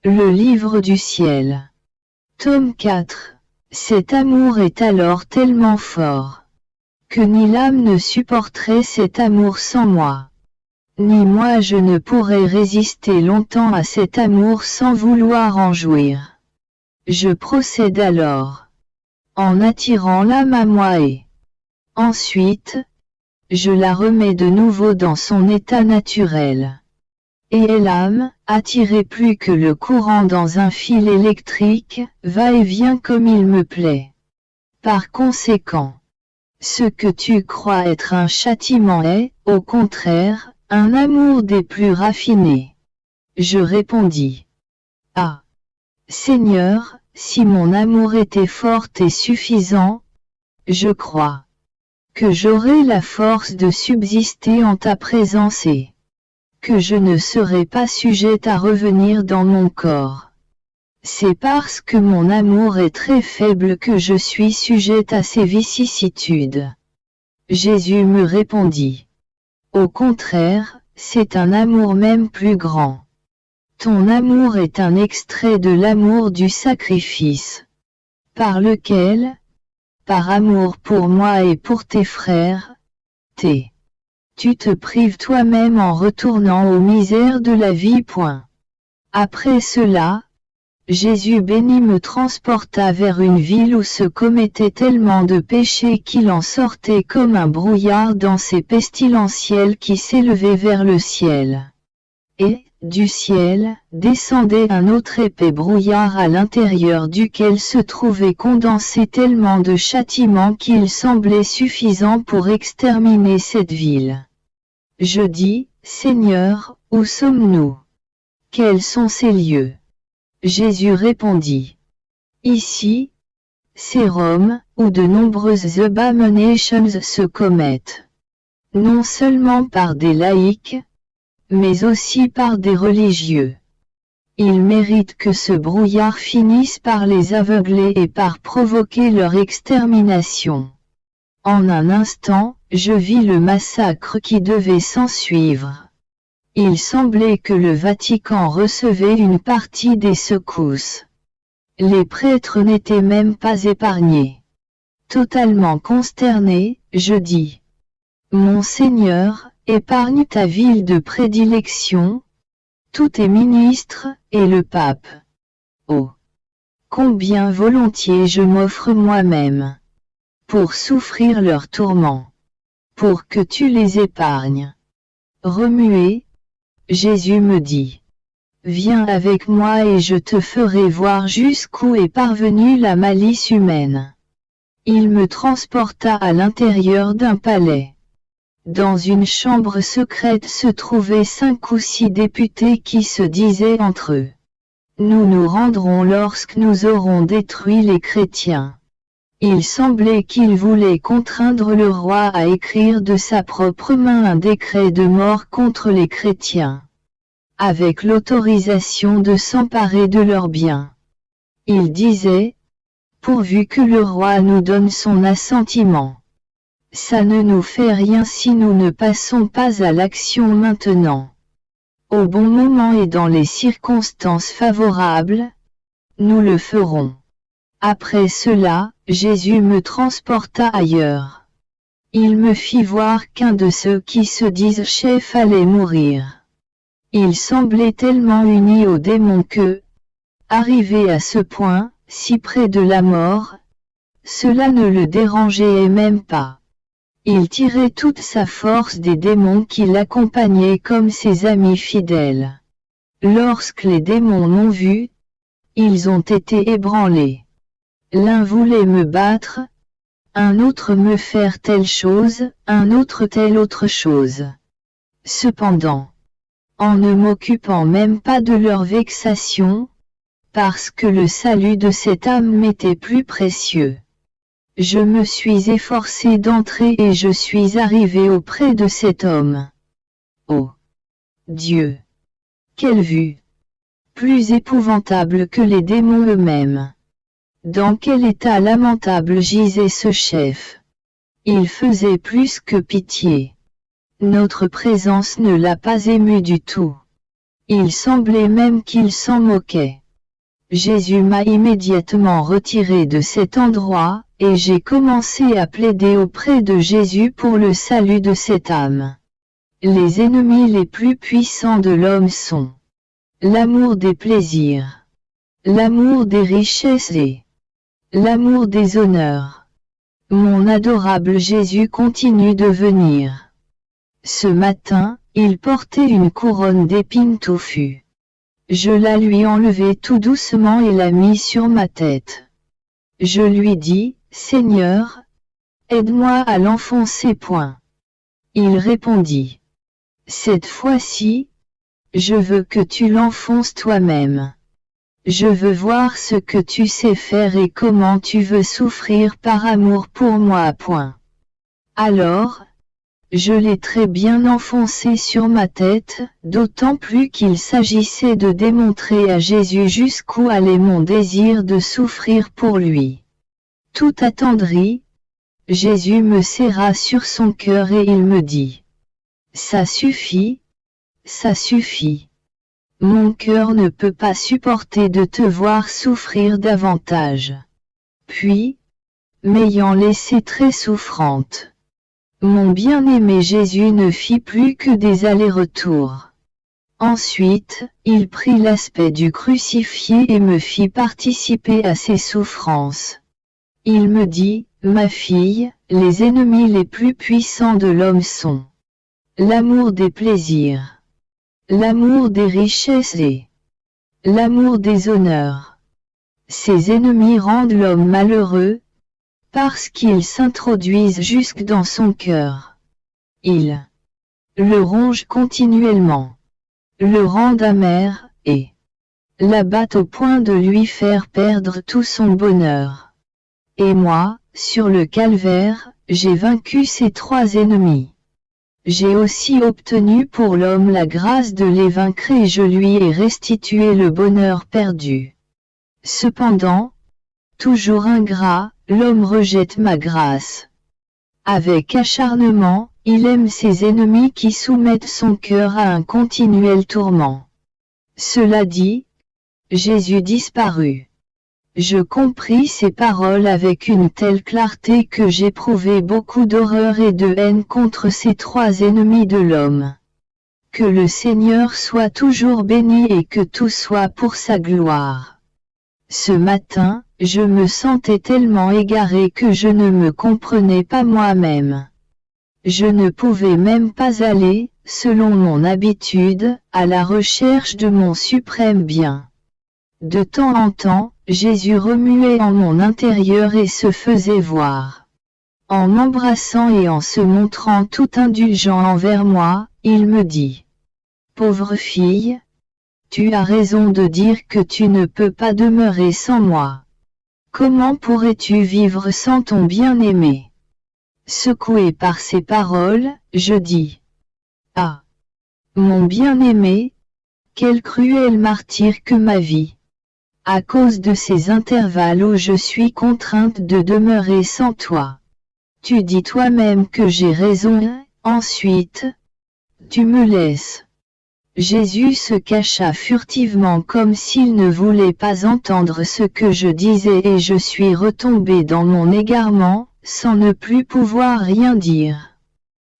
Le livre du ciel. Tome 4. Cet amour est alors tellement fort que ni l'âme ne supporterait cet amour sans moi. Ni moi je ne pourrais résister longtemps à cet amour sans vouloir en jouir. Je procède alors en attirant l'âme à moi et ensuite, je la remets de nouveau dans son état naturel. Et l'âme, attirée plus que le courant dans un fil électrique, va et vient comme il me plaît. Par conséquent, ce que tu crois être un châtiment est, au contraire, un amour des plus raffinés. Je répondis. Ah! Seigneur, si mon amour était fort et suffisant, je crois que j'aurais la force de subsister en ta présence et que je ne serais pas sujette à revenir dans mon corps. C'est parce que mon amour est très faible que je suis sujette à ces vicissitudes. Jésus me répondit. Au contraire, c'est un amour même plus grand. Ton amour est un extrait de l'amour du sacrifice, par lequel, par amour pour moi et pour tes frères, tu te prives toi-même en retournant aux misères de la vie. Après cela, Jésus béni me transporta vers une ville où se commettaient tellement de péchés qu'il en sortait comme un brouillard dans ces pestilentiels qui s'élevaient vers le ciel. Et, du ciel, descendait un autre épais brouillard à l'intérieur duquel se trouvait condensé tellement de châtiments qu'il semblait suffisant pour exterminer cette ville. Je dis, Seigneur, où sommes-nous? Quels sont ces lieux? Jésus répondit. Ici, c'est Rome, où de nombreuses abominations se commettent. Non seulement par des laïcs, mais aussi par des religieux. Ils méritent que ce brouillard finisse par les aveugler et par provoquer leur extermination. En un instant, je vis le massacre qui devait s'ensuivre. Il semblait que le Vatican recevait une partie des secousses. Les prêtres n'étaient même pas épargnés. Totalement consterné, je dis. Mon Seigneur, épargne ta ville de prédilection, tous tes ministres, et le pape. Oh! Combien volontiers je m'offre moi-même pour souffrir leurs tourments, pour que tu les épargnes. Remué, Jésus me dit. Viens avec moi et je te ferai voir jusqu'où est parvenue la malice humaine. Il me transporta à l'intérieur d'un palais. Dans une chambre secrète se trouvaient 5 ou 6 députés qui se disaient entre eux. Nous nous rendrons lorsque nous aurons détruit les chrétiens. Il semblait qu'ils voulaient contraindre le roi à écrire de sa propre main un décret de mort contre les chrétiens, avec l'autorisation de s'emparer de leurs biens. Il disait, pourvu que le roi nous donne son assentiment. Ça ne nous fait rien si nous ne passons pas à l'action maintenant. Au bon moment et dans les circonstances favorables, nous le ferons. Après cela, Jésus me transporta ailleurs. Il me fit voir qu'un de ceux qui se disent chefs allait mourir. Il semblait tellement uni au démon que, arrivé à ce point, si près de la mort, cela ne le dérangeait même pas. Il tirait toute sa force des démons qui l'accompagnaient comme ses amis fidèles. Lorsque les démons m'ont vu, ils ont été ébranlés. L'un voulait me battre, un autre me faire telle chose, un autre telle autre chose. Cependant, en ne m'occupant même pas de leur vexation, parce que le salut de cette âme m'était plus précieux, je me suis efforcé d'entrer et je suis arrivé auprès de cet homme. Oh Dieu! Quelle vue! Plus épouvantable que les démons eux-mêmes. Dans quel état lamentable gisait ce chef! Il faisait plus que pitié. Notre présence ne l'a pas ému du tout. Il semblait même qu'il s'en moquait. Jésus m'a immédiatement retiré de cet endroit, et j'ai commencé à plaider auprès de Jésus pour le salut de cette âme. Les ennemis les plus puissants de l'homme sont l'amour des plaisirs, l'amour des richesses et l'amour des honneurs. Mon adorable Jésus continue de venir. Ce matin, il portait une couronne d'épines touffues. Je la lui enlevai tout doucement et la mis sur ma tête. Je lui dis, Seigneur, aide-moi à l'enfoncer. Il répondit, cette fois-ci, je veux que tu l'enfonces toi-même. Je veux voir ce que tu sais faire et comment tu veux souffrir par amour pour moi. Alors, je l'ai très bien enfoncé sur ma tête, d'autant plus qu'il s'agissait de démontrer à Jésus jusqu'où allait mon désir de souffrir pour lui. Tout attendri, Jésus me serra sur son cœur et il me dit, « Ça suffit, ça suffit. Mon cœur ne peut pas supporter de te voir souffrir davantage. » Puis, m'ayant laissée très souffrante, mon bien-aimé Jésus ne fit plus que des allers-retours. Ensuite, il prit l'aspect du crucifié et me fit participer à ses souffrances. Il me dit, « Ma fille, les ennemis les plus puissants de l'homme sont l'amour des plaisirs, l'amour des richesses et l'amour des honneurs. Ces ennemis rendent l'homme malheureux, parce qu'ils s'introduisent jusque dans son cœur. Ils le rongent continuellement, le rendent amer, et l'abattent au point de lui faire perdre tout son bonheur. Et moi, sur le calvaire, j'ai vaincu ces trois ennemis. J'ai aussi obtenu pour l'homme la grâce de les vaincre et je lui ai restitué le bonheur perdu. Cependant, toujours ingrat, l'homme rejette ma grâce. Avec acharnement, il aime ses ennemis qui soumettent son cœur à un continuel tourment. Cela dit, Jésus disparut. Je compris ces paroles avec une telle clarté que j'éprouvai beaucoup d'horreur et de haine contre ces trois ennemis de l'homme. Que le Seigneur soit toujours béni et que tout soit pour sa gloire. Ce matin, je me sentais tellement égaré que je ne me comprenais pas moi-même. Je ne pouvais même pas aller, selon mon habitude, à la recherche de mon suprême bien. De temps en temps, Jésus remuait en mon intérieur et se faisait voir. En m'embrassant et en se montrant tout indulgent envers moi, il me dit, « Pauvre fille, tu as raison de dire que tu ne peux pas demeurer sans moi. Comment pourrais-tu vivre sans ton bien-aimé ?» Secoué par ces paroles, je dis, « Ah, mon bien-aimé, quel cruel martyre que ma vie! À cause de ces intervalles où je suis contrainte de demeurer sans toi. Tu dis toi-même que j'ai raison, ensuite, tu me laisses. » Jésus se cacha furtivement comme s'il ne voulait pas entendre ce que je disais et je suis retombé dans mon égarement, sans ne plus pouvoir rien dire.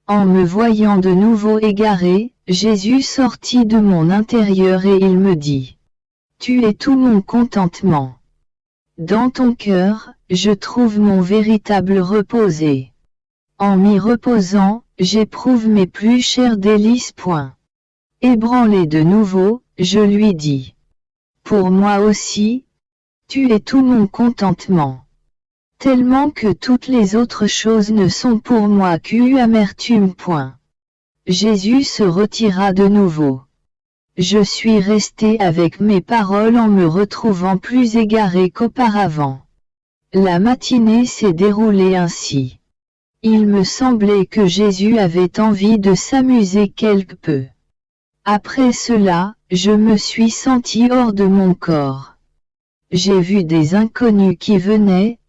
En me voyant de nouveau égaré, Jésus sortit de mon intérieur et il me dit, « Tu es tout mon contentement. Dans ton cœur, je trouve mon véritable repos et, en m'y reposant, j'éprouve mes plus chères délices. » Ébranlé de nouveau, je lui dis, « Pour moi aussi, tu es tout mon contentement. Tellement que toutes les autres choses ne sont pour moi qu'une amertume. » Jésus se retira de nouveau. Je suis resté avec mes paroles en me retrouvant plus égaré qu'auparavant. La matinée s'est déroulée ainsi. Il me semblait que Jésus avait envie de s'amuser quelque peu. Après cela, je me suis senti hors de mon corps. J'ai vu des inconnus qui venaient,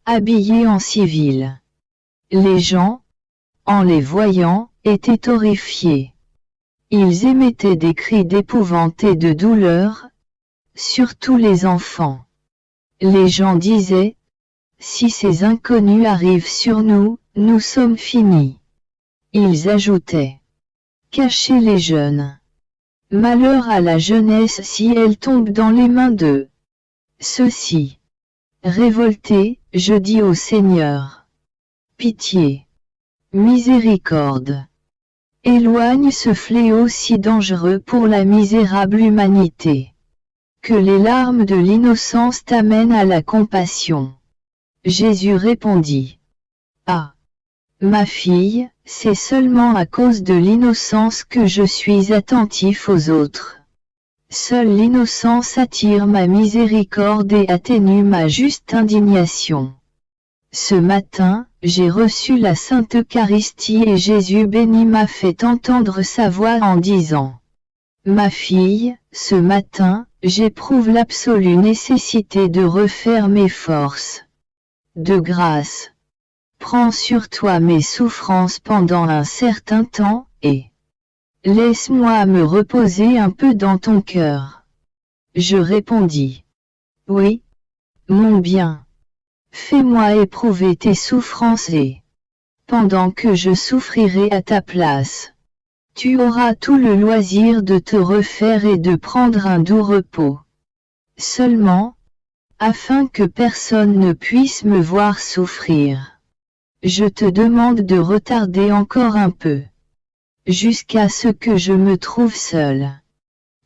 habillés en civil. Les gens, en les voyant, étaient horrifiés. Ils émettaient des cris d'épouvante et de douleur, surtout les enfants. Les gens disaient, si ces inconnus arrivent sur nous, nous sommes finis. Ils ajoutaient, cachez les jeunes. Malheur à la jeunesse si elle tombe dans les mains de ceux-ci. Révolté, je dis au Seigneur, pitié, miséricorde. Éloigne ce fléau si dangereux pour la misérable humanité. Que les larmes de l'innocence t'amènent à la compassion. Jésus répondit. Ah, ma fille, c'est seulement à cause de l'innocence que je suis attentif aux autres. Seule l'innocence attire ma miséricorde et atténue ma juste indignation. Ce matin, j'ai reçu la Sainte Eucharistie et Jésus béni m'a fait entendre sa voix en disant, ma fille, ce matin, j'éprouve l'absolue nécessité de refaire mes forces. De grâce, prends sur toi mes souffrances pendant un certain temps, et laisse-moi me reposer un peu dans ton cœur. Je répondis, oui, mon bien. Fais-moi éprouver tes souffrances et, pendant que je souffrirai à ta place, tu auras tout le loisir de te refaire et de prendre un doux repos. Seulement, afin que personne ne puisse me voir souffrir, je te demande de retarder encore un peu, jusqu'à ce que je me trouve seul,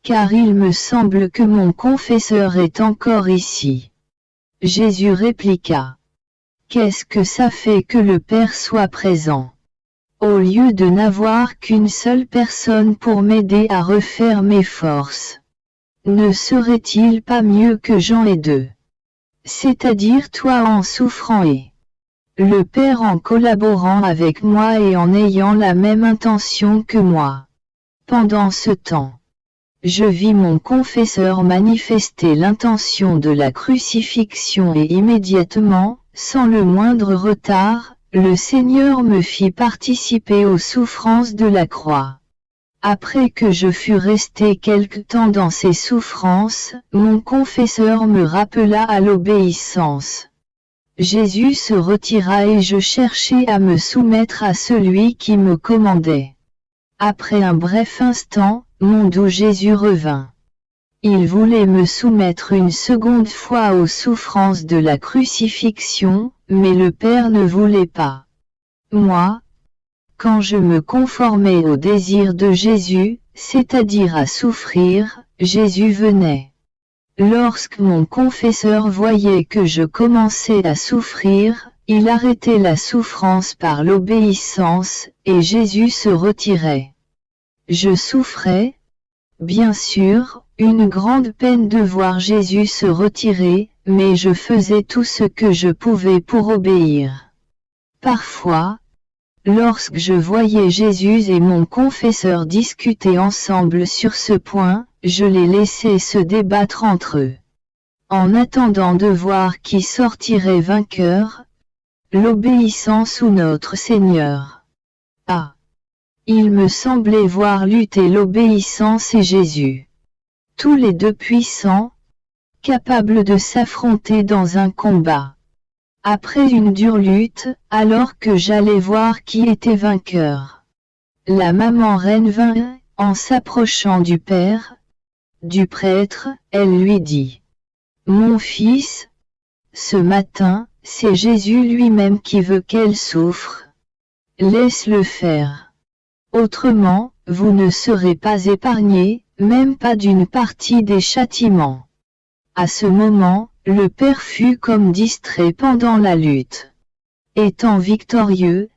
car il me semble que mon confesseur est encore ici. Jésus répliqua. Qu'est-ce que ça fait que le Père soit présent? Au lieu de n'avoir qu'une seule personne pour m'aider à refaire mes forces, ne serait-il pas mieux que j'en ai deux? C'est-à-dire toi en souffrant et le Père en collaborant avec moi et en ayant la même intention que moi. Pendant ce temps, je vis mon confesseur manifester l'intention de la crucifixion et immédiatement, sans le moindre retard, le Seigneur me fit participer aux souffrances de la croix. Après que je fus resté quelque temps dans ces souffrances, mon confesseur me rappela à l'obéissance. Jésus se retira et je cherchai à me soumettre à celui qui me commandait. Après un bref instant, mon doux Jésus revint. Il voulait me soumettre une seconde fois aux souffrances de la crucifixion, mais le Père ne voulait pas. Moi, quand je me conformais au désir de Jésus, c'est-à-dire à souffrir, Jésus venait. Lorsque mon confesseur voyait que je commençais à souffrir, il arrêtait la souffrance par l'obéissance, et Jésus se retirait. Je souffrais, bien sûr, une grande peine de voir Jésus se retirer, mais je faisais tout ce que je pouvais pour obéir. Parfois, lorsque je voyais Jésus et mon confesseur discuter ensemble sur ce point, je les laissais se débattre entre eux. En attendant de voir qui sortirait vainqueur, l'obéissance ou notre Seigneur. Ah! Il me semblait voir lutter l'obéissance et Jésus. Tous les deux puissants, capables de s'affronter dans un combat. Après une dure lutte, alors que j'allais voir qui était vainqueur, la maman reine vint, en s'approchant du Père, du prêtre, elle lui dit, « Mon fils, ce matin, c'est Jésus lui-même qui veut qu'elle souffre. Laisse-le faire. Autrement, vous ne serez pas épargnés, même pas d'une partie des châtiments. » À ce moment, le Père fut comme distrait pendant la lutte. Étant victorieux,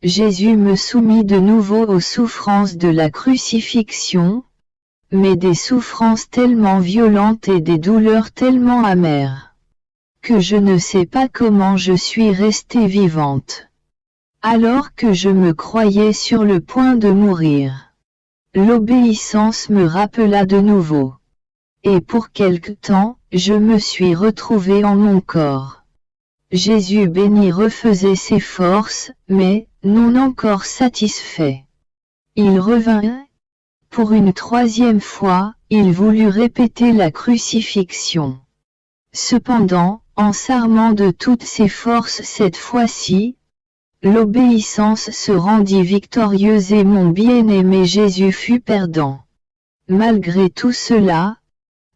Jésus me soumit de nouveau aux souffrances de la crucifixion, mais des souffrances tellement violentes et des douleurs tellement amères, que je ne sais pas comment je suis restée vivante. Alors que je me croyais sur le point de mourir, l'obéissance me rappela de nouveau. Et pour quelque temps, je me suis retrouvée en mon corps. Jésus béni refaisait ses forces, mais, non encore satisfait. Il revint, Pour une troisième fois, il voulut répéter la crucifixion. Cependant, en s'armant de toutes ses forces cette fois-ci, l'obéissance se rendit victorieuse et mon bien-aimé Jésus fut perdant. Malgré tout cela,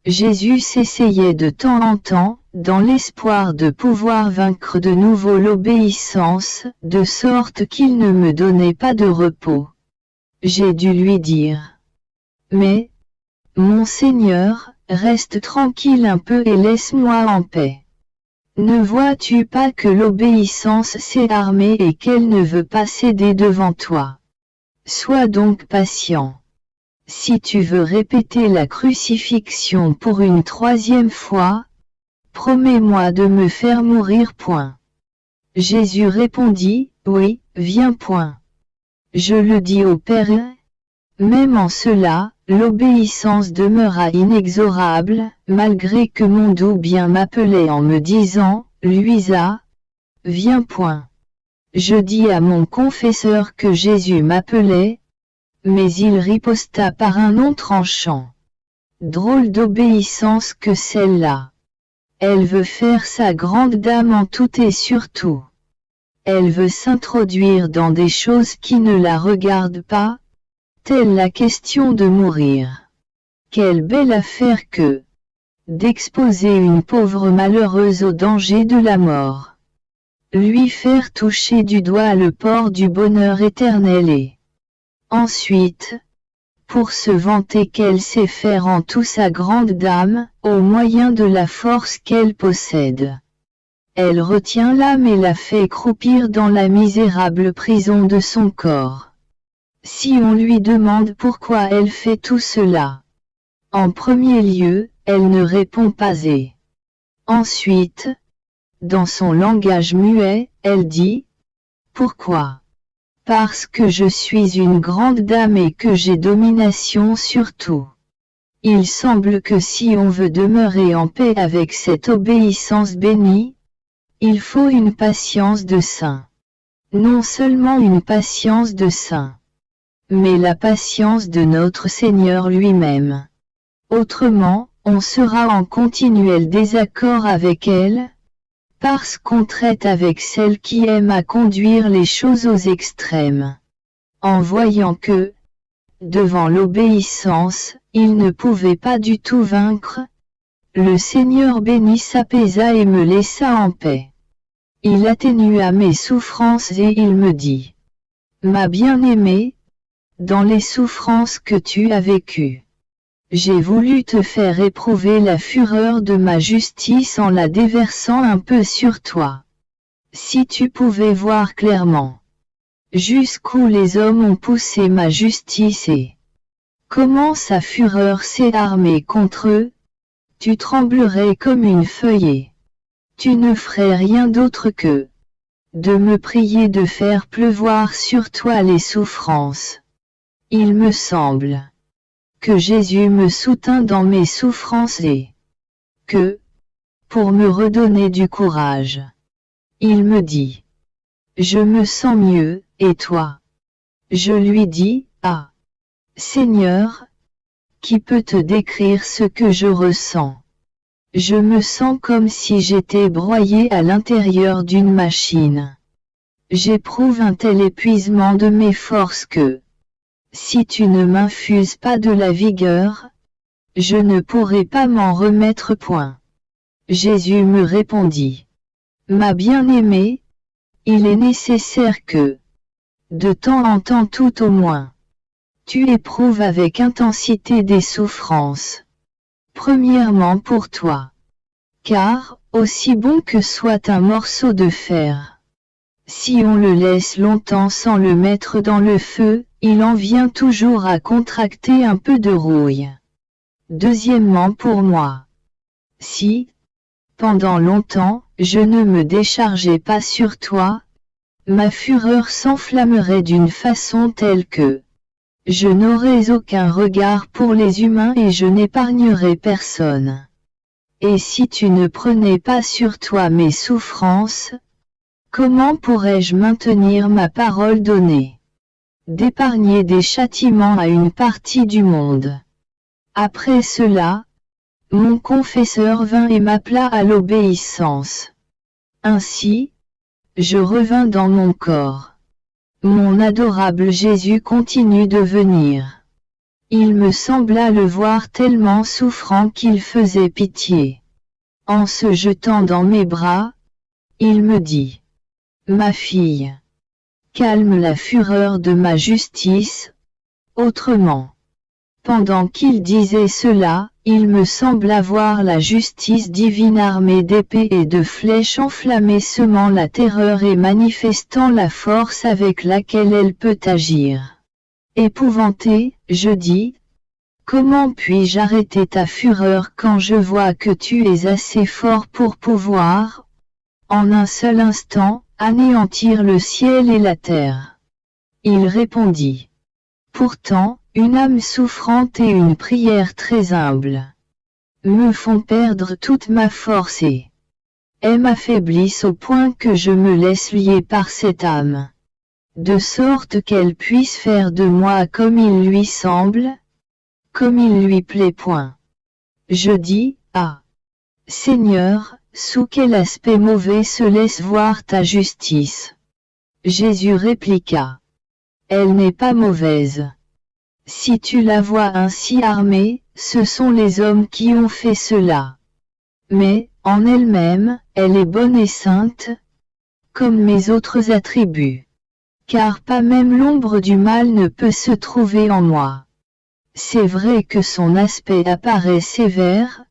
Jésus s'essayait de temps en temps, dans l'espoir de pouvoir vaincre de nouveau l'obéissance, de sorte qu'il ne me donnait pas de repos. J'ai dû lui dire: mais, mon Seigneur, reste tranquille un peu et laisse-moi en paix. Ne vois-tu pas que l'obéissance s'est armée et qu'elle ne veut pas céder devant toi? Sois donc patient. Si tu veux répéter la crucifixion pour une troisième fois, promets-moi de me faire mourir. Point. Jésus répondit: oui, viens. Point. Je le dis au Père. Même en cela, l'obéissance demeura inexorable, malgré que mon doux bien m'appelait en me disant: Luisa, viens. Point. Je dis à mon confesseur que Jésus m'appelait, mais il riposta par un non tranchant. Drôle d'obéissance que celle-là. Elle veut faire sa grande dame en tout et surtout. Elle veut s'introduire dans des choses qui ne la regardent pas, telle la question de mourir. Quelle belle affaire que d'exposer une pauvre malheureuse au danger de la mort. Lui faire toucher du doigt le port du bonheur éternel et ensuite, pour se vanter qu'elle sait faire en tout sa grande dame, au moyen de la force qu'elle possède. Elle retient l'âme et la fait croupir dans la misérable prison de son corps. Si on lui demande pourquoi elle fait tout cela, en premier lieu, elle ne répond pas et ensuite, dans son langage muet, elle dit: pourquoi? Parce que je suis une grande dame et que j'ai domination sur tout. Il semble que si on veut demeurer en paix avec cette obéissance bénie, il faut une patience de saint. Non seulement une patience de saint, mais la patience de notre Seigneur lui-même. Autrement, on sera en continuel désaccord avec elle, parce qu'on traite avec celle qui aime à conduire les choses aux extrêmes. En voyant que, devant l'obéissance, il ne pouvait pas du tout vaincre, le Seigneur béni s'apaisa et me laissa en paix. Il atténua mes souffrances et il me dit: ma bien-aimée, dans les souffrances que tu as vécues, j'ai voulu te faire éprouver la fureur de ma justice en la déversant un peu sur toi. Si tu pouvais voir clairement jusqu'où les hommes ont poussé ma justice et comment sa fureur s'est armée contre eux, tu tremblerais comme une feuillée. Tu ne ferais rien d'autre que de me prier de faire pleuvoir sur toi les souffrances. Il me semble que Jésus me soutint dans mes souffrances et que, pour me redonner du courage, il me dit: je me sens mieux, et toi? Je lui dis: ah, Seigneur, qui peut te décrire ce que je ressens? Je me sens comme si j'étais broyé à l'intérieur d'une machine. J'éprouve un tel épuisement de mes forces que, si tu ne m'infuses pas de la vigueur, je ne pourrai pas m'en remettre. Point. Jésus me répondit: ma bien-aimée, il est nécessaire que, de temps en temps tout au moins, tu éprouves avec intensité des souffrances. Premièrement pour toi. Car, aussi bon que soit un morceau de fer, si on le laisse longtemps sans le mettre dans le feu, il en vient toujours à contracter un peu de rouille. Deuxièmement pour moi. Si, pendant longtemps, je ne me déchargeais pas sur toi, ma fureur s'enflammerait d'une façon telle que je n'aurais aucun regard pour les humains et je n'épargnerais personne. Et si tu ne prenais pas sur toi mes souffrances, comment pourrais-je maintenir ma parole donnée? d'épargner des châtiments à une partie du monde. Après cela, mon confesseur vint et m'appela à l'obéissance. Ainsi, je revins dans mon corps. Mon adorable Jésus continue de venir. Il me sembla le voir tellement souffrant qu'il faisait pitié. En se jetant dans mes bras, il me dit: Ma fille, calme la fureur de ma justice. Autrement, pendant qu'il disait cela, il me sembla voir la justice divine armée d'épées et de flèches enflammées semant la terreur et manifestant la force avec laquelle elle peut agir. Épouvanté, je dis: Comment puis-je arrêter ta fureur quand je vois que tu es assez fort pour pouvoir, en un seul instant, anéantir le ciel et la terre? Il répondit: Pourtant, une âme souffrante et une prière très humble me font perdre toute ma force et m'affaiblissent au point que je me laisse lier par cette âme, de sorte qu'elle puisse faire de moi comme il lui semble, comme il lui plaît. Point. Je dis: Ah, Seigneur, sous quel aspect mauvais se laisse voir ta justice? Jésus répliqua: Elle n'est pas mauvaise. Si tu la vois ainsi armée, ce sont les hommes qui ont fait cela. Mais, en elle-même, elle est bonne et sainte, comme mes autres attributs. Car pas même l'ombre du mal ne peut se trouver en moi. C'est vrai que son aspect apparaît sévère,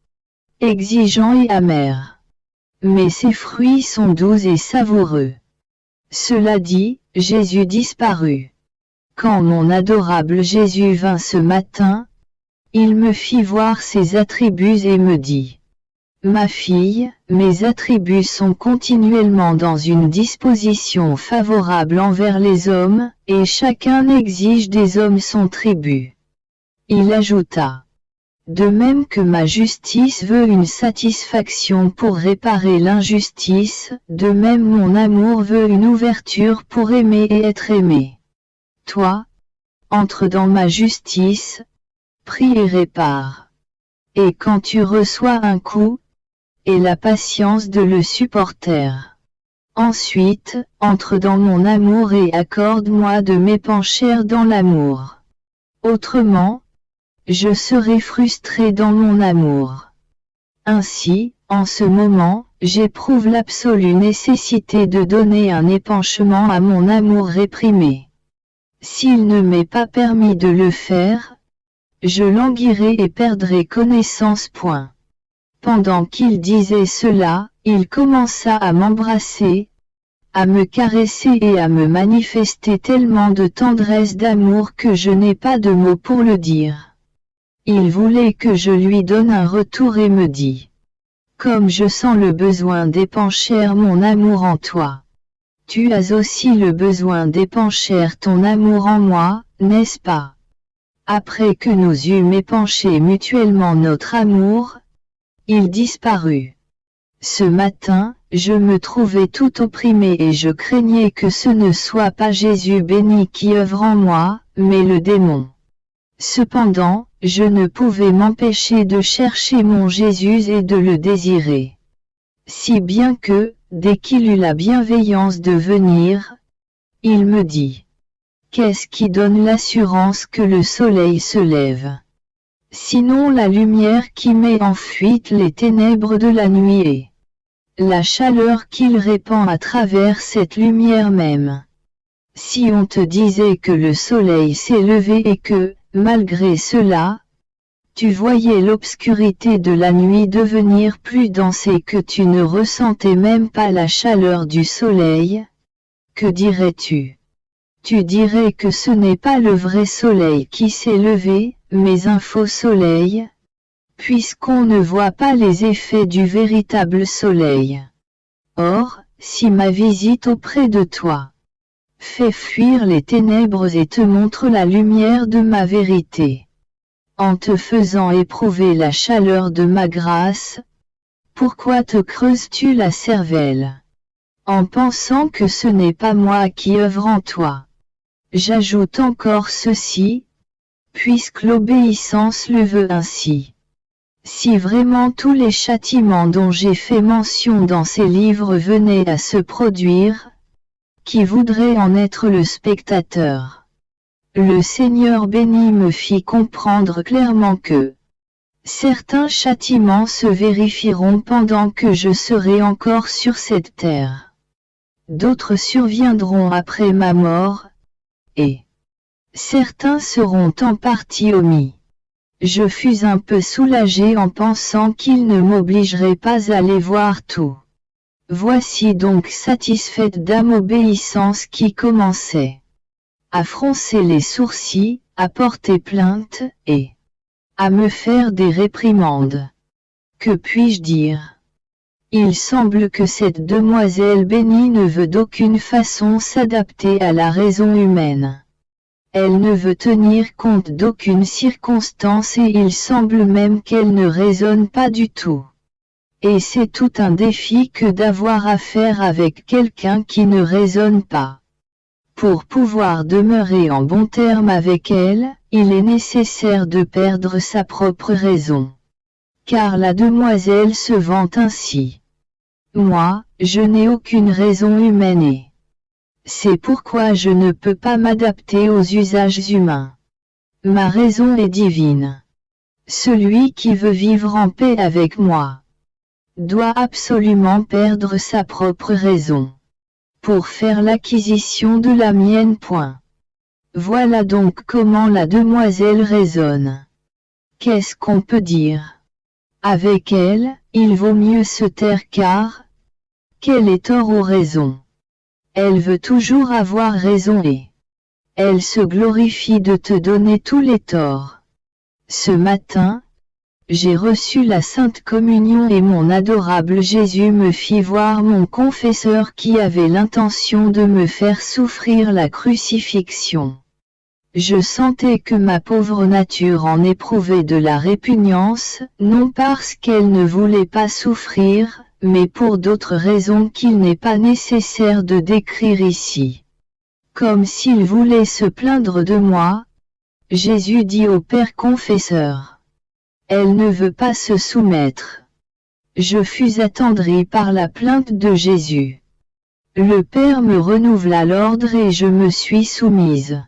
exigeant et amer. Mais ses fruits sont doux et savoureux. Cela dit, Jésus disparut. Quand mon adorable Jésus vint ce matin, il me fit voir ses attributs et me dit: Ma fille, mes attributs sont continuellement dans une disposition favorable envers les hommes, et chacun exige des hommes son tribut. Il ajouta: De même que ma justice veut une satisfaction pour réparer l'injustice, de même mon amour veut une ouverture pour aimer et être aimé. Toi, entre dans ma justice, prie et répare. Et quand tu reçois un coup, aie la patience de le supporter. Ensuite, entre dans mon amour et accorde-moi de m'épancher dans l'amour. Autrement, je serai frustré dans mon amour. Ainsi, en ce moment, j'éprouve l'absolue nécessité de donner un épanchement à mon amour réprimé. S'il ne m'est pas permis de le faire, je languirai et perdrai connaissance. Point. Pendant qu'il disait cela, il commença à m'embrasser, à me caresser et à me manifester tellement de tendresse d'amour que je n'ai pas de mots pour le dire. Il voulait que je lui donne un retour et me dit: Comme je sens le besoin d'épancher mon amour en toi, tu as aussi le besoin d'épancher ton amour en moi, n'est-ce pas? Après que nous eûmes épanché mutuellement notre amour, il disparut. Ce matin, je me trouvais tout opprimé et je craignais que ce ne soit pas Jésus béni qui œuvre en moi, mais le démon. Cependant, je ne pouvais m'empêcher de chercher mon Jésus et de le désirer. Si bien que, dès qu'il eut la bienveillance de venir, il me dit: Qu'est-ce qui donne l'assurance que le soleil se lève? Sinon la lumière qui met en fuite les ténèbres de la nuit et la chaleur qu'il répand à travers cette lumière même. Si on te disait que le soleil s'est levé et que, malgré cela, tu voyais l'obscurité de la nuit devenir plus dense et que tu ne ressentais même pas la chaleur du soleil, que dirais-tu? Tu dirais que ce n'est pas le vrai soleil qui s'est levé, mais un faux soleil, puisqu'on ne voit pas les effets du véritable soleil. Or, si ma visite auprès de toi fait fuir les ténèbres et te montre la lumière de ma vérité, en te faisant éprouver la chaleur de ma grâce, pourquoi te creuses-tu la cervelle, en pensant que ce n'est pas moi qui œuvre en toi? J'ajoute encore ceci, puisque l'obéissance le veut ainsi. Si vraiment tous les châtiments dont j'ai fait mention dans ces livres venaient à se produire, qui voudrait en être le spectateur? Le Seigneur béni me fit comprendre clairement que certains châtiments se vérifieront pendant que je serai encore sur cette terre. D'autres surviendront après ma mort, et certains seront en partie omis. Je fus un peu soulagé en pensant qu'il ne m'obligerait pas à les voir tout. Voici donc satisfaite d'âme obéissance qui commençait à froncer les sourcils, à porter plainte, et à me faire des réprimandes. Que puis-je dire? Il semble que cette demoiselle bénie ne veut d'aucune façon s'adapter à la raison humaine. Elle ne veut tenir compte d'aucune circonstance et il semble même qu'elle ne raisonne pas du tout. Et c'est tout un défi que d'avoir affaire avec quelqu'un qui ne raisonne pas. Pour pouvoir demeurer en bons termes avec elle, il est nécessaire de perdre sa propre raison. Car la demoiselle se vante ainsi. Moi, je n'ai aucune raison humaine et c'est pourquoi je ne peux pas m'adapter aux usages humains. Ma raison est divine. Celui qui veut vivre en paix avec moi doit absolument perdre sa propre raison pour faire l'acquisition de la mienne. Voilà donc comment la demoiselle raisonne. Qu'est-ce qu'on peut dire? Avec elle, il vaut mieux se taire car quel est tort aux raisons? Elle veut toujours avoir raison et elle se glorifie de te donner tous les torts. Ce matin, j'ai reçu la Sainte Communion et mon adorable Jésus me fit voir mon confesseur qui avait l'intention de me faire souffrir la crucifixion. Je sentais que ma pauvre nature en éprouvait de la répugnance, non parce qu'elle ne voulait pas souffrir, mais pour d'autres raisons qu'il n'est pas nécessaire de décrire ici. Comme s'il voulait se plaindre de moi, Jésus dit au Père confesseur. Elle ne veut pas se soumettre. Je fus attendri par la plainte de Jésus. Le Père me renouvela l'ordre et je me suis soumise.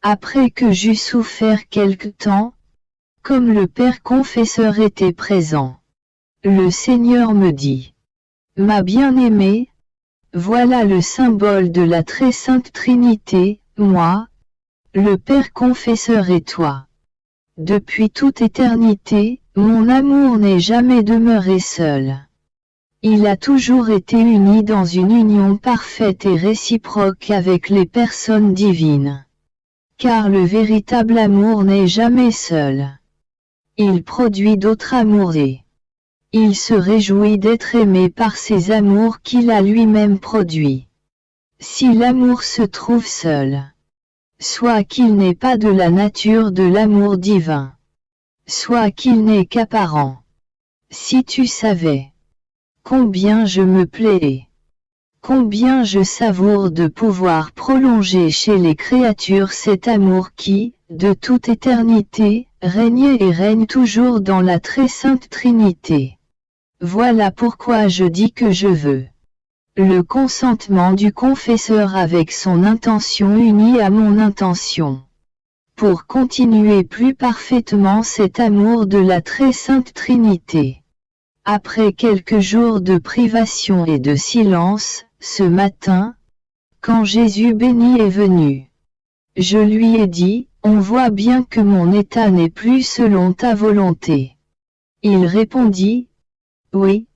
Après que j'eus souffert quelque temps, comme le Père confesseur était présent, le Seigneur me dit, ma bien-aimée, voilà le symbole de la très sainte Trinité, moi, le Père confesseur et toi. Depuis toute éternité, mon amour n'est jamais demeuré seul. Il a toujours été uni dans une union parfaite et réciproque avec les personnes divines. Car le véritable amour n'est jamais seul. Il produit d'autres amours et il se réjouit d'être aimé par ces amours qu'il a lui-même produits. Si l'amour se trouve seul, soit qu'il n'est pas de la nature de l'amour divin, soit qu'il n'est qu'apparent. Si tu savais combien je me plais, combien je savoure de pouvoir prolonger chez les créatures cet amour qui, de toute éternité, régnait et règne toujours dans la très sainte Trinité. Voilà pourquoi je dis que je veux le consentement du confesseur avec son intention unie à mon intention. Pour continuer plus parfaitement cet amour de la très sainte Trinité. Après quelques jours de privation et de silence, ce matin, quand Jésus béni est venu, je lui ai dit, on voit bien que mon état n'est plus selon ta volonté. Il répondit, oui,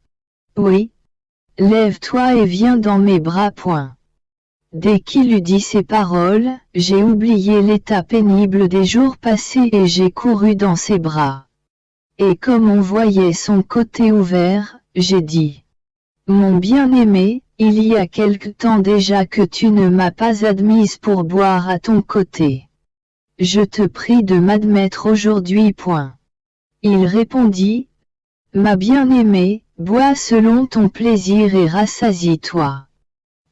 oui, lève-toi et viens dans mes bras. Dès qu'il eut dit ces paroles, j'ai oublié l'état pénible des jours passés et j'ai couru dans ses bras. Et comme on voyait son côté ouvert, j'ai dit, mon bien-aimé, il y a quelque temps déjà que tu ne m'as pas admise pour boire à ton côté. Je te prie de m'admettre aujourd'hui. Il répondit, ma bien-aimée, bois selon ton plaisir et rassasie-toi.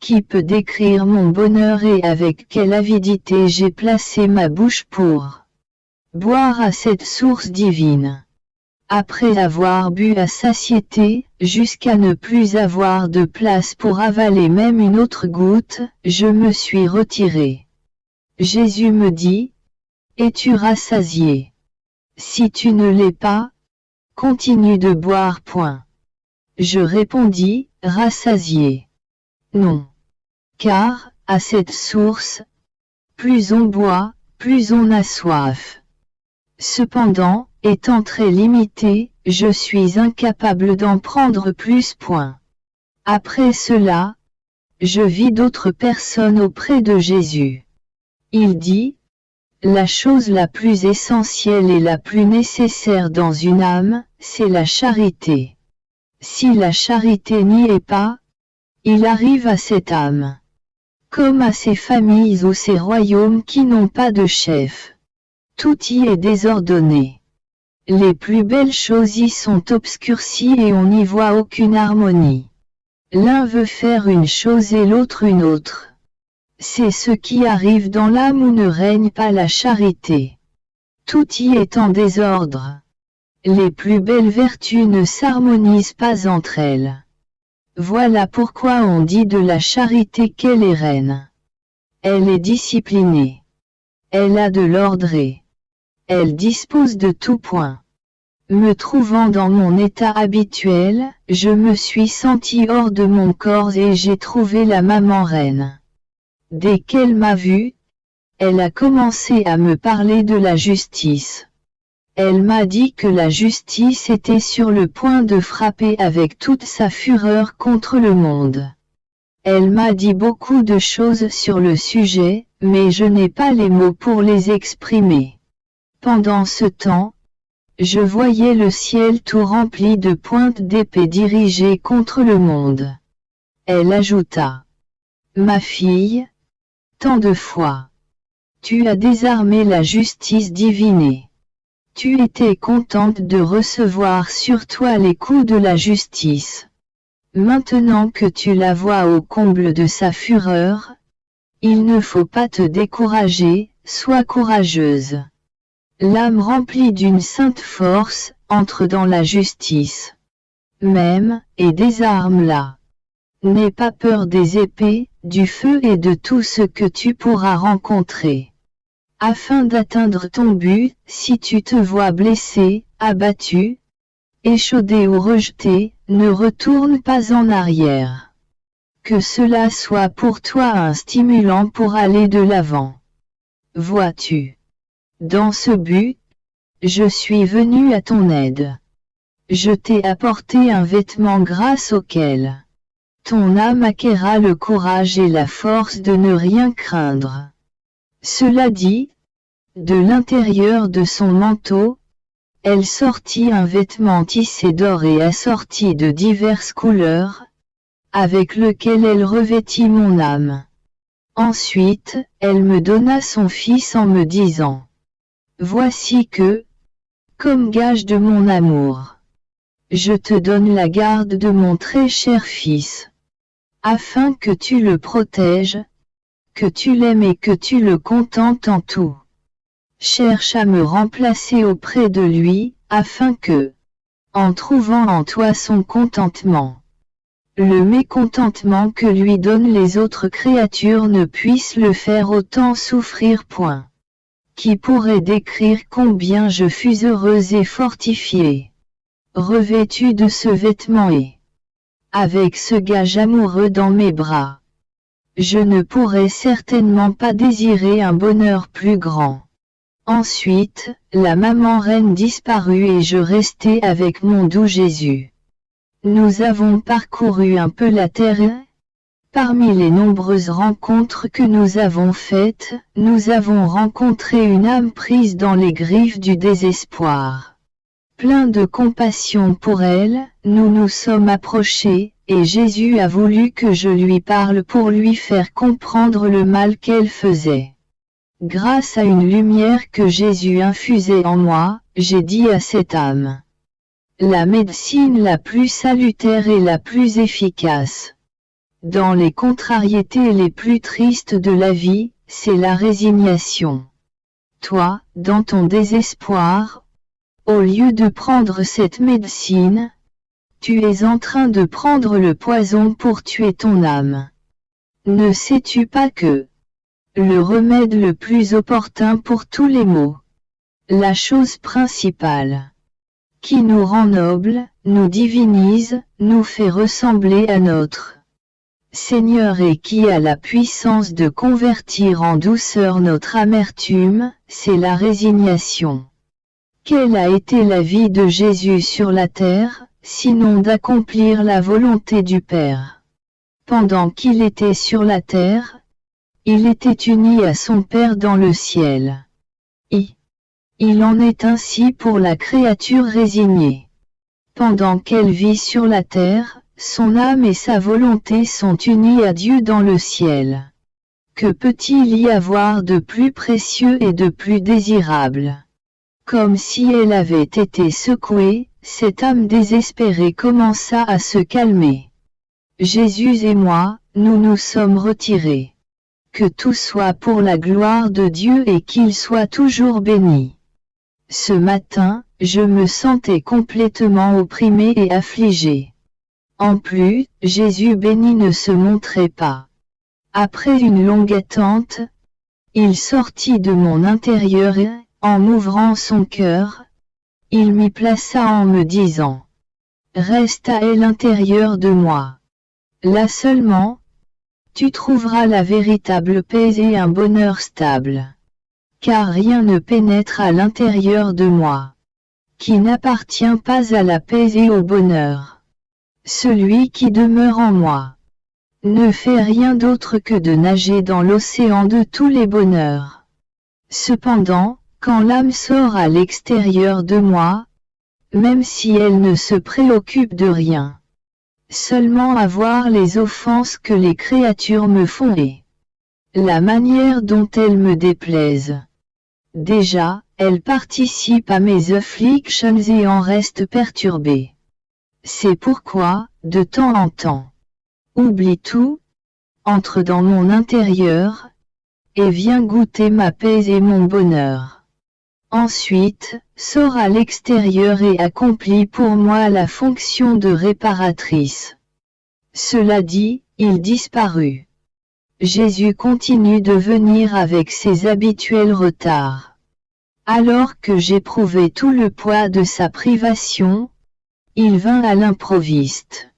Qui peut décrire mon bonheur et avec quelle avidité j'ai placé ma bouche pour boire à cette source divine. Après avoir bu à satiété, jusqu'à ne plus avoir de place pour avaler même une autre goutte, je me suis retiré. Jésus me dit, « Es-tu rassasié? Si tu ne l'es pas, continue de boire. » Je répondis, « Rassasié. Non. Car, à cette source, plus on boit, plus on a soif. Cependant, étant très limité, je suis incapable d'en prendre plus. » Après cela, je vis d'autres personnes auprès de Jésus. Il dit, « La chose la plus essentielle et la plus nécessaire dans une âme, c'est la charité. Si la charité n'y est pas, il arrive à cette âme, comme à ces familles ou ces royaumes qui n'ont pas de chef. Tout y est désordonné. Les plus belles choses y sont obscurcies et on n'y voit aucune harmonie. L'un veut faire une chose et l'autre une autre. C'est ce qui arrive dans l'âme où ne règne pas la charité. Tout y est en désordre. Les plus belles vertus ne s'harmonisent pas entre elles. Voilà pourquoi on dit de la charité qu'elle est reine. Elle est disciplinée. Elle a de l'ordre et elle dispose de tout point. Me trouvant dans mon état habituel, je me suis senti hors de mon corps et j'ai trouvé la maman reine. Dès qu'elle m'a vu, elle a commencé à me parler de la justice. Elle m'a dit que la justice était sur le point de frapper avec toute sa fureur contre le monde. Elle m'a dit beaucoup de choses sur le sujet, mais je n'ai pas les mots pour les exprimer. Pendant ce temps, je voyais le ciel tout rempli de pointes d'épée dirigées contre le monde. Elle ajouta, « Ma fille, tant de fois, tu as désarmé la justice divine. Tu étais contente de recevoir sur toi les coups de la justice. Maintenant que tu la vois au comble de sa fureur, il ne faut pas te décourager, sois courageuse. L'âme remplie d'une sainte force, entre dans la justice. Même, et désarme-la. N'aie pas peur des épées, du feu et de tout ce que tu pourras rencontrer. Afin d'atteindre ton but, si tu te vois blessé, abattu, échaudé ou rejeté, ne retourne pas en arrière. Que cela soit pour toi un stimulant pour aller de l'avant. Vois-tu? Dans ce but, je suis venu à ton aide. Je t'ai apporté un vêtement grâce auquel ton âme acquérera le courage et la force de ne rien craindre. Cela dit, de l'intérieur de son manteau, elle sortit un vêtement tissé d'or et assorti de diverses couleurs, avec lequel elle revêtit mon âme. Ensuite, elle me donna son fils en me disant, « Voici que, comme gage de mon amour, je te donne la garde de mon très cher fils, afin que tu le protèges, que tu l'aimes et que tu le contentes en tout. Cherche à me remplacer auprès de lui, afin que, en trouvant en toi son contentement, le mécontentement que lui donnent les autres créatures ne puisse le faire autant souffrir. » Qui pourrait décrire combien je fus heureuse et fortifiée, revêtue de ce vêtement et avec ce gage amoureux dans mes bras. Je ne pourrais certainement pas désirer un bonheur plus grand. Ensuite, la maman reine disparut et je restai avec mon doux Jésus. Nous avons parcouru un peu la terre et, parmi les nombreuses rencontres que nous avons faites, nous avons rencontré une âme prise dans les griffes du désespoir. Plein de compassion pour elle, nous nous sommes approchés, et Jésus a voulu que je lui parle pour lui faire comprendre le mal qu'elle faisait. Grâce à une lumière que Jésus infusait en moi, j'ai dit à cette âme, « La médecine la plus salutaire et la plus efficace dans les contrariétés les plus tristes de la vie, c'est la résignation. Toi, dans ton désespoir, au lieu de prendre cette médecine, tu es en train de prendre le poison pour tuer ton âme. Ne sais-tu pas que le remède le plus opportun pour tous les maux, la chose principale, qui nous rend nobles, nous divinise, nous fait ressembler à notre Seigneur et qui a la puissance de convertir en douceur notre amertume, c'est la résignation. Quelle a été la vie de Jésus sur la terre, sinon d'accomplir la volonté du Père? Pendant qu'il était sur la terre, il était uni à son Père dans le ciel. Il en est ainsi pour la créature résignée. Pendant qu'elle vit sur la terre, son âme et sa volonté sont unies à Dieu dans le ciel. Que peut-il y avoir de plus précieux et de plus désirable? Comme si elle avait été secouée, cette âme désespérée commença à se calmer. Jésus et moi, nous nous sommes retirés. Que tout soit pour la gloire de Dieu et qu'il soit toujours béni. Ce matin, je me sentais complètement opprimé et affligé. En plus, Jésus béni ne se montrait pas. Après une longue attente, il sortit de mon intérieur et, en m'ouvrant son cœur, il m'y plaça en me disant « Reste à l'intérieur de moi. Là seulement, tu trouveras la véritable paix et un bonheur stable. Car rien ne pénètre à l'intérieur de moi, qui n'appartient pas à la paix et au bonheur. Celui qui demeure en moi ne fait rien d'autre que de nager dans l'océan de tous les bonheurs. Cependant, quand l'âme sort à l'extérieur de moi, même si elle ne se préoccupe de rien, seulement à voir les offenses que les créatures me font et la manière dont elles me déplaisent. Déjà, elle participe à mes afflictions et en reste perturbée. C'est pourquoi, de temps en temps, oublie tout, entre dans mon intérieur, et viens goûter ma paix et mon bonheur. Ensuite, sors à l'extérieur et accomplis pour moi la fonction de réparatrice. Cela dit, il disparut. Jésus continue de venir avec ses habituels retards. Alors que j'éprouvais tout le poids de sa privation, il vint à l'improviste.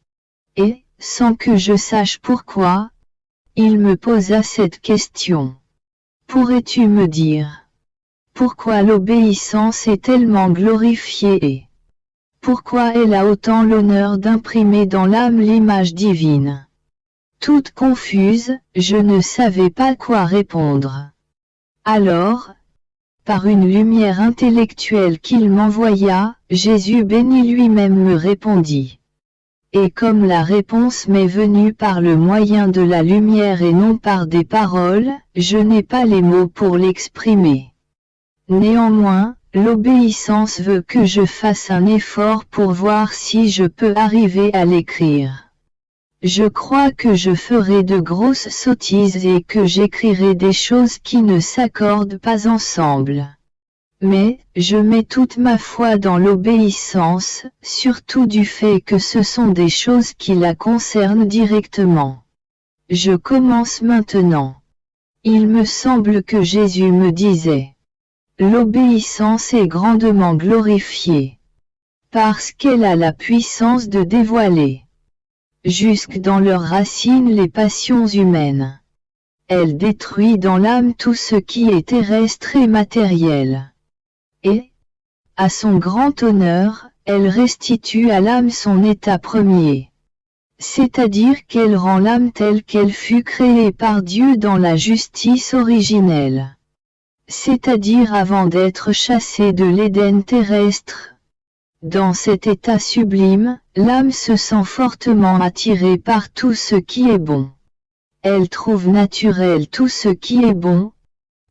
Et, sans que je sache pourquoi, il me posa cette question. Pourrais-tu me dire pourquoi l'obéissance est tellement glorifiée et pourquoi elle a autant l'honneur d'imprimer dans l'âme l'image divine? Toute confuse, je ne savais pas quoi répondre. Alors, par une lumière intellectuelle qu'il m'envoya, Jésus béni lui-même me répondit. Et comme la réponse m'est venue par le moyen de la lumière et non par des paroles, je n'ai pas les mots pour l'exprimer. Néanmoins, l'obéissance veut que je fasse un effort pour voir si je peux arriver à l'écrire. Je crois que je ferai de grosses sottises et que j'écrirai des choses qui ne s'accordent pas ensemble. Mais, je mets toute ma foi dans l'obéissance, surtout du fait que ce sont des choses qui la concernent directement. Je commence maintenant. Il me semble que Jésus me disait. L'obéissance est grandement glorifiée. Parce qu'elle a la puissance de dévoiler jusque dans leurs racines les passions humaines. Elle détruit dans l'âme tout ce qui est terrestre et matériel. Et, à son grand honneur, elle restitue à l'âme son état premier. C'est-à-dire qu'elle rend l'âme telle qu'elle fut créée par Dieu dans la justice originelle. C'est-à-dire avant d'être chassée de l'Éden terrestre. Dans cet état sublime, l'âme se sent fortement attirée par tout ce qui est bon. Elle trouve naturel tout ce qui est bon,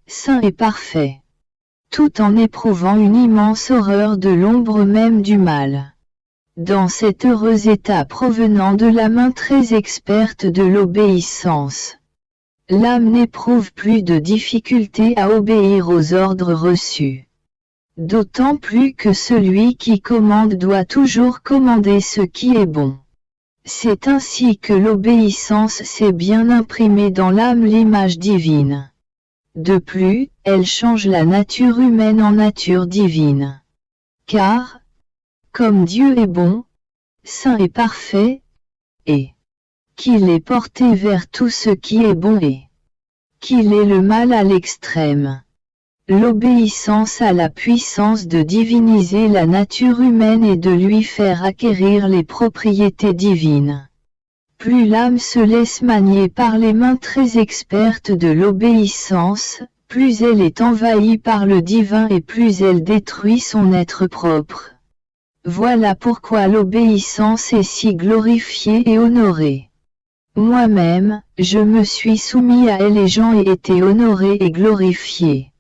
saint et parfait. Tout en éprouvant une immense horreur de l'ombre même du mal. dans cet heureux état provenant de la main très experte de l'obéissance. L'âme n'éprouve plus de difficulté à obéir aux ordres reçus. D'autant plus que celui qui commande doit toujours commander ce qui est bon. C'est ainsi que l'obéissance s'est bien imprimée dans l'âme l'image divine. De plus, elle change la nature humaine en nature divine. Car, comme Dieu est bon, saint et parfait, et qu'il est porté vers tout ce qui est bon et qu'il est le mal à l'extrême. L'obéissance a la puissance de diviniser la nature humaine et de lui faire acquérir les propriétés divines. Plus l'âme se laisse manier par les mains très expertes de l'obéissance, plus elle est envahie par le divin et plus elle détruit son être propre. Voilà pourquoi l'obéissance est si glorifiée et honorée. Moi-même, je me suis soumis à elle et j'en ai été honoré et glorifié.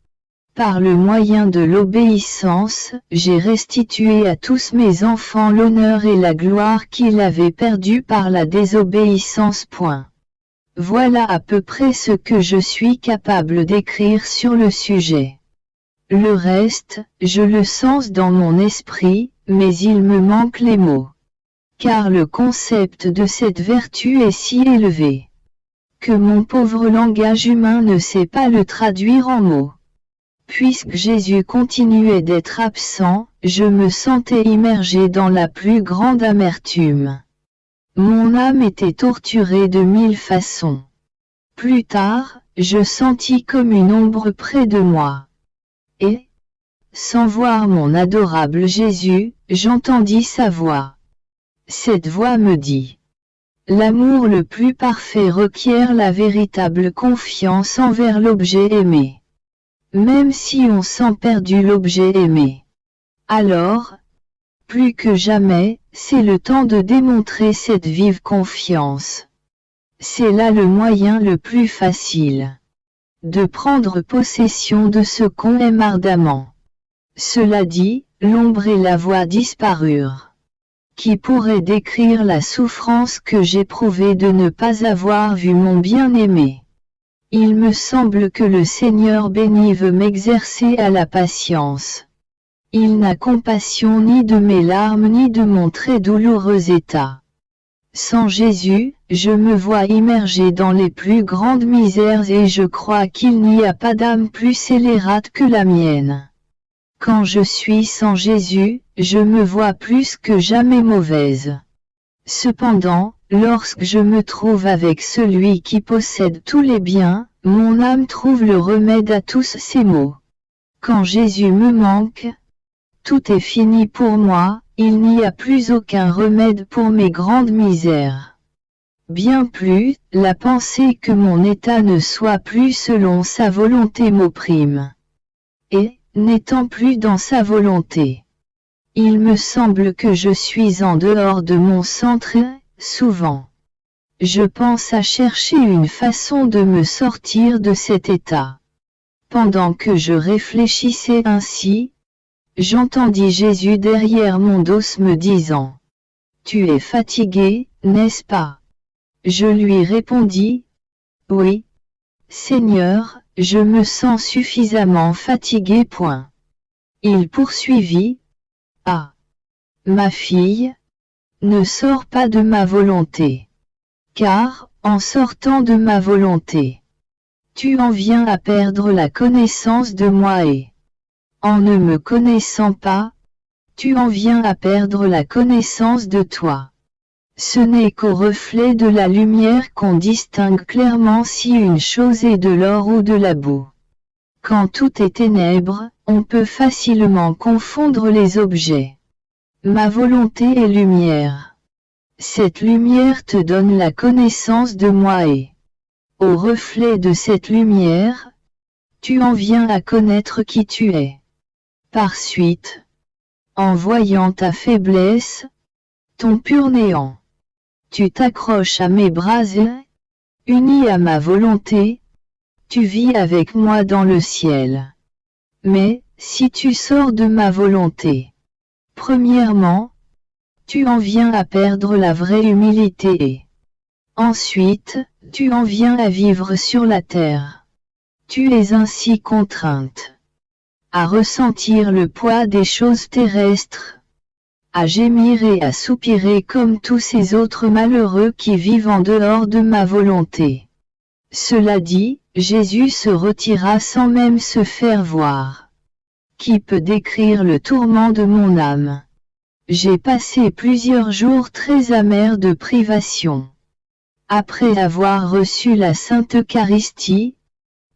Par le moyen de l'obéissance, j'ai restitué à tous mes enfants l'honneur et la gloire qu'ils avaient perdus par la désobéissance. Voilà à peu près ce que je suis capable d'écrire sur le sujet. Le reste, je le sens dans mon esprit, mais il me manque les mots. Car le concept de cette vertu est si élevé que mon pauvre langage humain ne sait pas le traduire en mots. Puisque Jésus continuait d'être absent, je me sentais immergé dans la plus grande amertume. Mon âme était torturée de 1000 façons. Plus tard, je sentis comme une ombre près de moi. Et, sans voir mon adorable Jésus, j'entendis sa voix. Cette voix me dit: l'amour le plus parfait requiert la véritable confiance envers l'objet aimé. Même si on sent perdu l'objet aimé. Alors, plus que jamais, c'est le temps de démontrer cette vive confiance. C'est là le moyen le plus facile de prendre possession de ce qu'on aime ardemment. Cela dit, l'ombre et la voix disparurent. Qui pourrait décrire la souffrance que j'éprouvais de ne pas avoir vu mon bien-aimé? Il me semble que le Seigneur béni veut m'exercer à la patience. Il n'a compassion ni de mes larmes ni de mon très douloureux état. Sans Jésus, je me vois immergé dans les plus grandes misères et je crois qu'il n'y a pas d'âme plus scélérate que la mienne. Quand je suis sans Jésus, je me vois plus que jamais mauvaise. Cependant, lorsque je me trouve avec celui qui possède tous les biens, mon âme trouve le remède à tous ces maux. Quand Jésus me manque, tout est fini pour moi, il n'y a plus aucun remède pour mes grandes misères. Bien plus, la pensée que mon état ne soit plus selon sa volonté m'opprime. Et, n'étant plus dans sa volonté, il me semble que je suis en dehors de mon centre et, souvent, je pense à chercher une façon de me sortir de cet état. Pendant que je réfléchissais ainsi, j'entendis Jésus derrière mon dos me disant: tu es fatigué, n'est-ce pas? Je lui répondis: oui, Seigneur, je me sens suffisamment fatigué. Il poursuivit: ah, ma fille, ne sors pas de ma volonté. Car, en sortant de ma volonté, tu en viens à perdre la connaissance de moi et, en ne me connaissant pas, tu en viens à perdre la connaissance de toi. Ce n'est qu'au reflet de la lumière qu'on distingue clairement si une chose est de l'or ou de la boue. Quand tout est ténèbres, on peut facilement confondre les objets. Ma volonté est lumière. Cette lumière te donne la connaissance de moi et, au reflet de cette lumière, tu en viens à connaître qui tu es. Par suite, en voyant ta faiblesse, ton pur néant, tu t'accroches à mes bras et, uni à ma volonté, tu vis avec moi dans le ciel. Mais, si tu sors de ma volonté, premièrement, tu en viens à perdre la vraie humilité et ensuite, tu en viens à vivre sur la terre. Tu es ainsi contrainte à ressentir le poids des choses terrestres, à gémir et à soupirer comme tous ces autres malheureux qui vivent en dehors de ma volonté. Cela dit, Jésus se retira sans même se faire voir. Qui peut décrire le tourment de mon âme? J'ai passé plusieurs jours très amers de privation. Après avoir reçu la Sainte Eucharistie,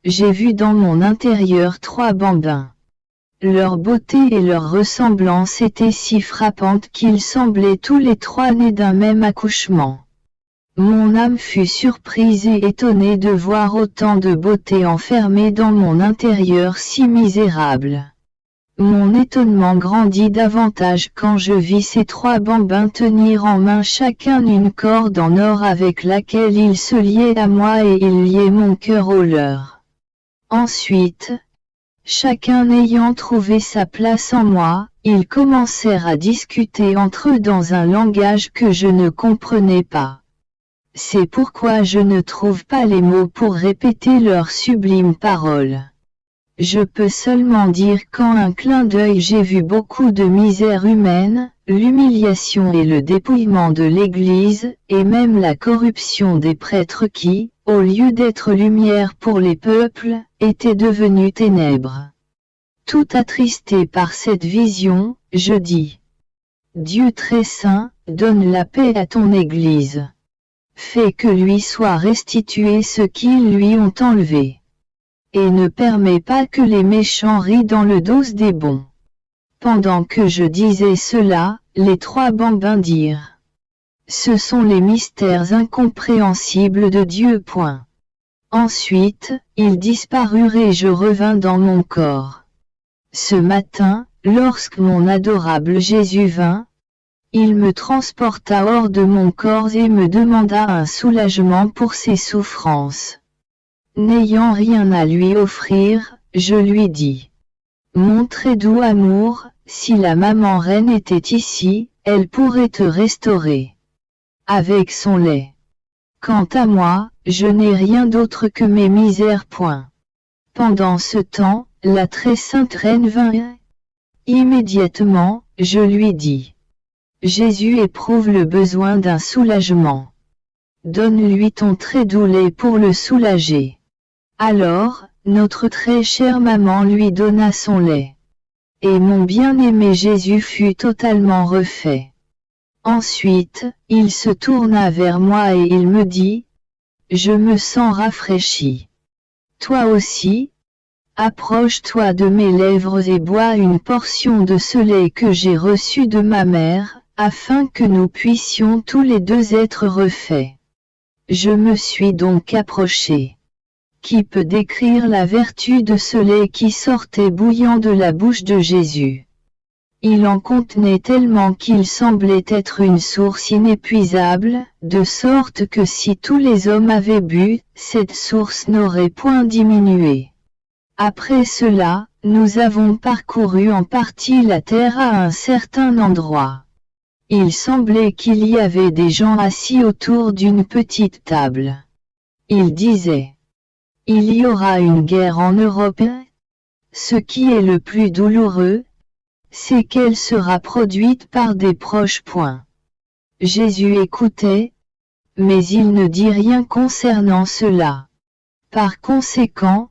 j'ai vu dans mon intérieur 3 bambins. Leur beauté et leur ressemblance étaient si frappantes qu'ils semblaient tous les 3 nés d'un même accouchement. Mon âme fut surprise et étonnée de voir autant de beauté enfermée dans mon intérieur si misérable. Mon étonnement grandit davantage quand je vis ces 3 bambins tenir en main chacun une corde en or avec laquelle ils se liaient à moi et ils liaient mon cœur au leur. Ensuite, chacun ayant trouvé sa place en moi, ils commencèrent à discuter entre eux dans un langage que je ne comprenais pas. C'est pourquoi je ne trouve pas les mots pour répéter leurs sublimes paroles. Je peux seulement dire qu'en un clin d'œil j'ai vu beaucoup de misère humaine, l'humiliation et le dépouillement de l'Église, et même la corruption des prêtres qui, au lieu d'être lumière pour les peuples, étaient devenus ténèbres. Tout attristé par cette vision, je dis: Dieu très saint, donne la paix à ton Église. Fais que lui soit restitué ce qu'ils lui ont enlevé. Et ne permets pas que les méchants rient dans le dos des bons. Pendant que je disais cela, les 3 bambins dirent: Ce sont les mystères incompréhensibles de Dieu. Ensuite, ils disparurent et je revins dans mon corps. Ce matin, lorsque mon adorable Jésus vint, il me transporta hors de mon corps et me demanda un soulagement pour ses souffrances. N'ayant rien à lui offrir, je lui dis: Mon très doux amour, si la maman reine était ici, elle pourrait te restaurer avec son lait. Quant à moi, je n'ai rien d'autre que mes misères. Pendant ce temps, la très sainte reine vint. Immédiatement, je lui dis: Jésus éprouve le besoin d'un soulagement. Donne-lui ton très doux lait pour le soulager. Alors, notre très chère maman lui donna son lait. Et mon bien-aimé Jésus fut totalement refait. Ensuite, il se tourna vers moi et il me dit: Je me sens rafraîchi. Toi aussi? Approche-toi de mes lèvres et bois une portion de ce lait que j'ai reçu de ma mère, afin que nous puissions tous les 2 être refaits. Je me suis donc approché. Qui peut décrire la vertu de ce lait qui sortait bouillant de la bouche de Jésus? Il en contenait tellement qu'il semblait être une source inépuisable, de sorte que si tous les hommes avaient bu, cette source n'aurait point diminué. Après cela, nous avons parcouru en partie la terre à un certain endroit. Il semblait qu'il y avait des gens assis autour d'une petite table. Ils disaient: Il y aura une guerre en Europe. Ce qui est le plus douloureux, c'est qu'elle sera produite par des proches. Jésus écoutait, mais il ne dit rien concernant cela. Par conséquent,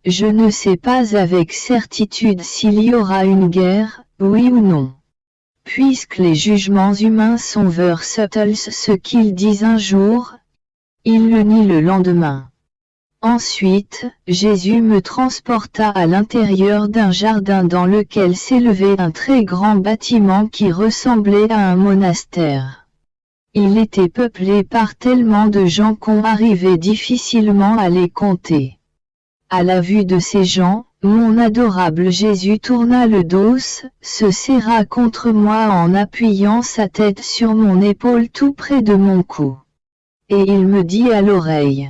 je ne sais pas avec certitude s'il y aura une guerre, oui ou non. Puisque les jugements humains sont versatiles, ce qu'ils disent un jour, ils le nient le lendemain. Ensuite, Jésus me transporta à l'intérieur d'un jardin dans lequel s'élevait un très grand bâtiment qui ressemblait à un monastère. Il était peuplé par tellement de gens qu'on arrivait difficilement à les compter. À la vue de ces gens, mon adorable Jésus tourna le dos, se serra contre moi en appuyant sa tête sur mon épaule tout près de mon cou. Et il me dit à l'oreille: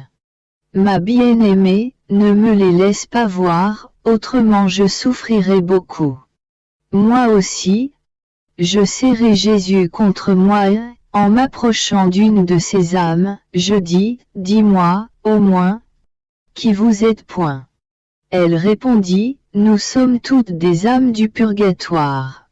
Ma bien-aimée, ne me les laisse pas voir, autrement je souffrirai beaucoup. Moi aussi, Je serrai Jésus contre moi et, en m'approchant d'une de ces âmes, je dis, dis-moi, au moins, qui vous êtes point. Elle répondit, nous sommes toutes des âmes du purgatoire.